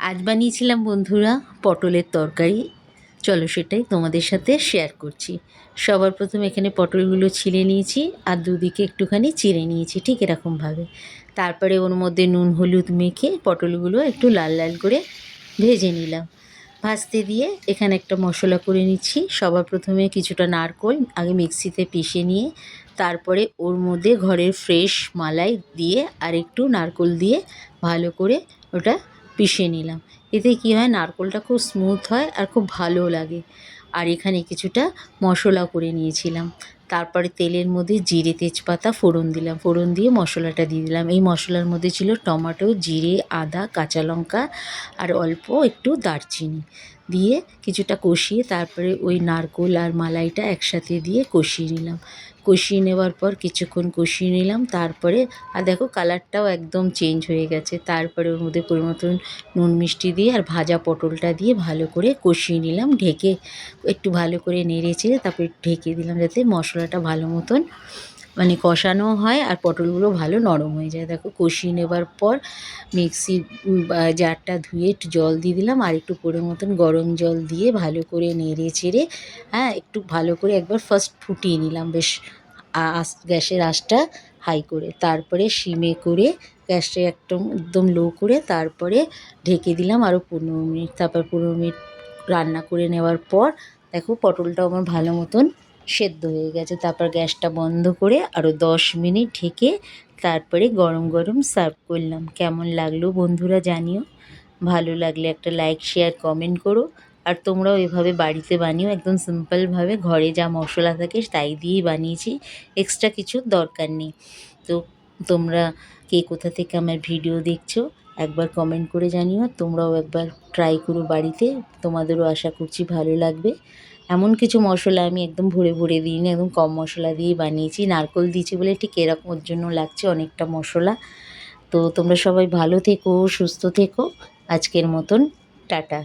আজ বানিয়েছিলাম বন্ধুরা পটলের তরকারি। চলো সেটাই তোমাদের সাথে শেয়ার করছি। সবার প্রথমে এখানে পটলগুলো ছিলে নিয়েছি আর দুদিকে একটুখানি চিড়ে নিয়েছি ঠিক এরকমভাবে। তারপরে ওর মধ্যে নুন হলুদ মেখে পটলগুলো একটু লাল লাল করে ভেজে নিলাম। ভাজতে দিয়ে এখানে একটা মশলা করে নিচ্ছি। সবার প্রথমে কিছুটা নারকেল আগে মিক্সিতে পিষে নিয়ে তারপরে ওর মধ্যে ঘরের ফ্রেশ মালাই দিয়ে আর একটু নারকেল দিয়ে ভালো করে ওটা পিষে নিলাম। এতে কী হয়, নারকেলটা খুব স্মুথ হয় আর খুব ভালো লাগে। আর এখানে কিছুটা মশলা করে নিয়েছিলাম। তারপরে তেলের মধ্যে জিরে তেজপাতা ফোড়ন দিলাম, ফোড়ন দিয়ে মশলাটা দিয়ে দিলাম। এই মশলার মধ্যে ছিল টমেটো, জিরে, আদা, কাঁচা লঙ্কা আর অল্প একটু দারচিনি দিয়ে কিছুটা কষিয়ে তারপরে ওই নারকেল আর মালাইটা একসাথে দিয়ে কষিয়ে নিলাম। কষিয়ে নেওয়ার পর কিছুক্ষণ কষিয়ে নিলাম। তারপরে আর দেখো কালারটাও একদম চেঞ্জ হয়ে গেছে। তারপরে ওর মধ্যে পরিমতন নুন মিষ্টি দিয়ে আর ভাজা পটলটা দিয়ে ভালো করে কষিয়ে নিলাম। ঢেকে একটু ভালো করে নেড়ে চেড়ে তারপরে ঢেকে দিলাম যাতে মশলাটা ভালো মতন কষানো হয় আর পটলগুলো ভালো নরম হয়ে যায়। দেখো কষিয়ে নেবার পর মিক্সির জারটা ধুয়ে একটু জল দিয়ে দিলাম আর একটু মতন গরম জল দিয়ে ভালো করে নেড়ে চেড়ে একটু ভালো করে একবার ফার্স্ট ফুটিয়ে নিলাম বেশ গ্যাসের আঁচটা হাই করে। তারপরে সিমে করে গ্যাসটা একদম লো করে তারপরে ঢেকে দিলাম আরও 15 মিনিট। তারপর 15 মিনিট রান্না করে নেওয়ার পর দেখো পটলটাও আমার ভালো মতন সেদ্ধ হয়ে গেছে। তারপর গ্যাসটা বন্ধ করে আরও 10 মিনিট ঢেকে তারপরে গরম গরম সার্ভ করলাম। কেমন লাগলো বন্ধুরা জানিও। ভালো লাগলে একটা লাইক শেয়ার কমেন্ট করো। আর তোমরাও এভাবে বাড়িতে বানিও, একদম সিম্পলভাবে ঘরে যা মশলা থাকে তাই দিয়েই বানিয়েছি, এক্সট্রা কিছুর দরকার নেই। তো তোমরা কে কোথা থেকে আমার ভিডিও দেখছো একবার কমেন্ট করে জানিও। তোমরাও একবার ট্রাই করো বাড়িতে, তোমাদেরও আশা করছি ভালো লাগবে। এমন কিছু মশলা আমি একদম ভরে ভরে দিইনি, একদম কম মশলা দিয়েই বানিয়েছি। নারকেল দিয়েছি বলে ঠিক এরকম ওর জন্য লাগছে অনেকটা মশলা। তো তোমরা সবাই ভালো থেকো, সুস্থ থেকো। আজকের মতন টাটা।